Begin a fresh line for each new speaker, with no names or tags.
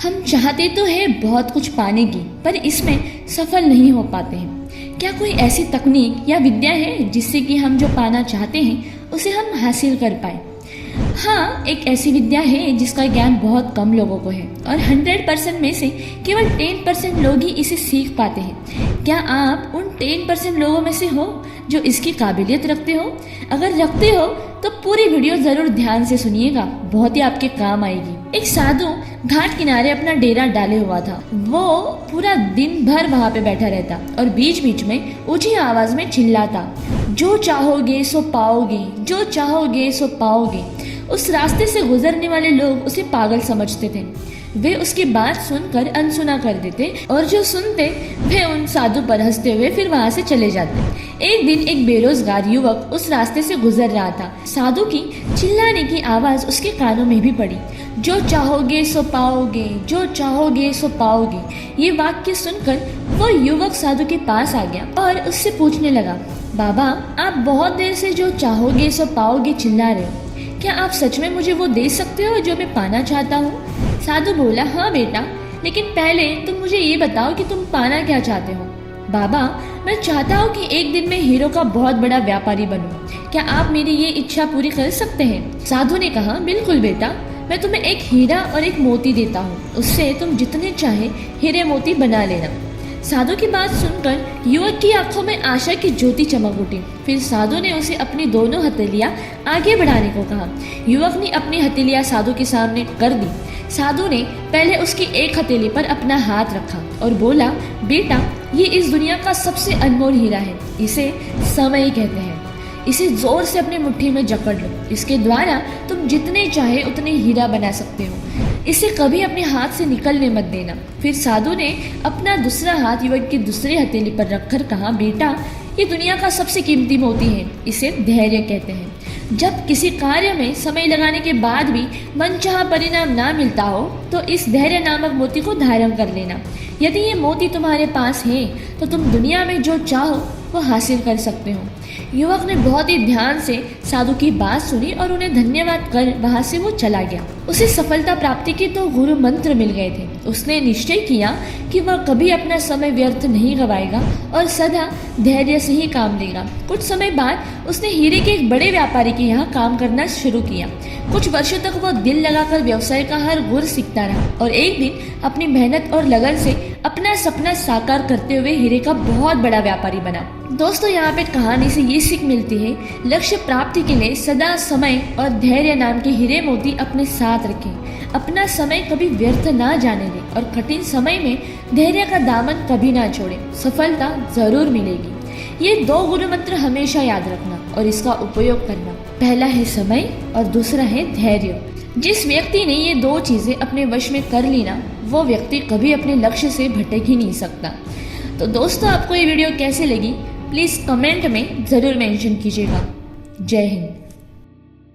हम चाहते तो हैं बहुत कुछ पाने की, पर इसमें सफल नहीं हो पाते हैं। क्या कोई ऐसी तकनीक या विद्या है जिससे कि हम जो पाना चाहते हैं उसे हम हासिल कर पाए? हाँ, एक ऐसी विद्या है जिसका ज्ञान बहुत कम लोगों को है और 100% में से केवल 10% लोग ही इसे सीख पाते हैं। क्या आप उन 10% लोगों में से हो जो इसकी काबिलियत रखते हो? अगर रखते हो तो पूरी वीडियो जरूर ध्यान से सुनिएगा, बहुत ही आपके काम आएगी। एक साधु घाट किनारे अपना डेरा डाले हुआ था। वो पूरा दिन भर वहाँ पे बैठा रहता और बीच बीच में ऊंची आवाज में चिल्लाता, जो चाहोगे सो पाओगे, जो चाहोगे सो पाओगे। उस रास्ते से गुजरने वाले लोग उसे पागल समझते थे। वे उसकी बात सुनकर अनसुना कर देते और जो सुनते वे उन साधु पर हंसते हुए फिर वहां से चले जाते। एक दिन एक बेरोजगार युवक उस रास्ते से गुजर रहा था। साधु की चिल्लाने की आवाज उसके कानों में भी पड़ी, जो चाहोगे सो पाओगे, जो चाहोगे सो पाओगे। ये वाक्य सुनकर वो युवक साधु के पास आ गया और उससे पूछने लगा, बाबा, आप बहुत देर से जो चाहोगे सो पाओगे चिल्ला रहे हो, क्या आप सच में मुझे वो दे सकते हो जो मैं पाना चाहता हूँ? साधु बोला, हाँ बेटा, लेकिन पहले तुम मुझे ये बताओ कि तुम पाना क्या चाहते हो? बाबा, मैं चाहता हूँ कि एक दिन मैं हीरो का बहुत बड़ा व्यापारी बनूं। क्या आप मेरी ये इच्छा पूरी कर सकते हैं? साधु ने कहा, बिल्कुल बेटा, मैं तुम्हें एक हीरा और एक मोती देता हूँ, उससे तुम जितने चाहे हीरे मोती बना लेना। साधु की बात सुनकर युवक की आंखों में आशा की ज्योति चमक उठी। फिर साधु ने उसे अपनी दोनों हथेलियां आगे बढ़ाने को कहा। युवक ने अपनी हथेलियां साधु के सामने कर दी। साधु ने पहले उसकी एक हथेली पर अपना हाथ रखा और बोला, बेटा, ये इस दुनिया का सबसे अनमोल हीरा है, इसे समय कहते हैं। इसे जोर से अपनी मुट्ठी में जकड़ लो, इसके द्वारा तुम जितने चाहे उतने हीरा बना सकते हो। इसे कभी अपने हाथ से निकलने मत देना। फिर साधु ने अपना दूसरा हाथ युवक की दूसरी हथेली पर रखकर कहा, बेटा, ये दुनिया का सबसे कीमती मोती है, इसे धैर्य कहते हैं। जब किसी कार्य में समय लगाने के बाद भी मनचाहा परिणाम ना मिलता हो तो इस धैर्य नामक मोती को धारण कर लेना। यदि ये मोती तुम्हारे पास है तो तुम दुनिया में जो चाहो वो हासिल कर सकते हो। युवक ने बहुत ही ध्यान से साधु की बात सुनी और उन्हें धन्यवाद कर वहां से वो चला गया। उसे सफलता प्राप्ति के तो गुरु मंत्र मिल गए थे। उसने निश्चय किया कि वह कभी अपना समय व्यर्थ नहीं गवाएगा और सदा धैर्य से ही काम लेगा। कुछ समय बाद उसने हीरे के एक बड़े व्यापारी के यहाँ काम करना शुरू किया। कुछ वर्षों तक वह दिल लगाकर व्यवसाय का हर गुर सीखता रहा और एक दिन अपनी मेहनत और लगन से अपना सपना साकार करते हुए हीरे का बहुत बड़ा व्यापारी बना। दोस्तों, यहाँ पे कहानी से ये सीख मिलती है, लक्ष्य प्राप्ति के लिए सदा समय और धैर्य नाम के हीरे मोती अपने साथ रखें। अपना समय कभी व्यर्थ ना जाने दें और कठिन समय में धैर्य का दामन कभी ना छोड़ें। सफलता जरूर मिलेगी। ये 2 गुरु मंत्र हमेशा याद रखना और इसका उपयोग करना। पहला है समय और दूसरा है धैर्य। जिस व्यक्ति ने ये 2 चीजें अपने वश में कर ली ना, वो व्यक्ति कभी अपने लक्ष्य से भटक ही नहीं सकता। तो दोस्तों, आपको ये वीडियो कैसे लगी प्लीज़ कमेंट में ज़रूर मेंशन कीजिएगा। जय हिंद।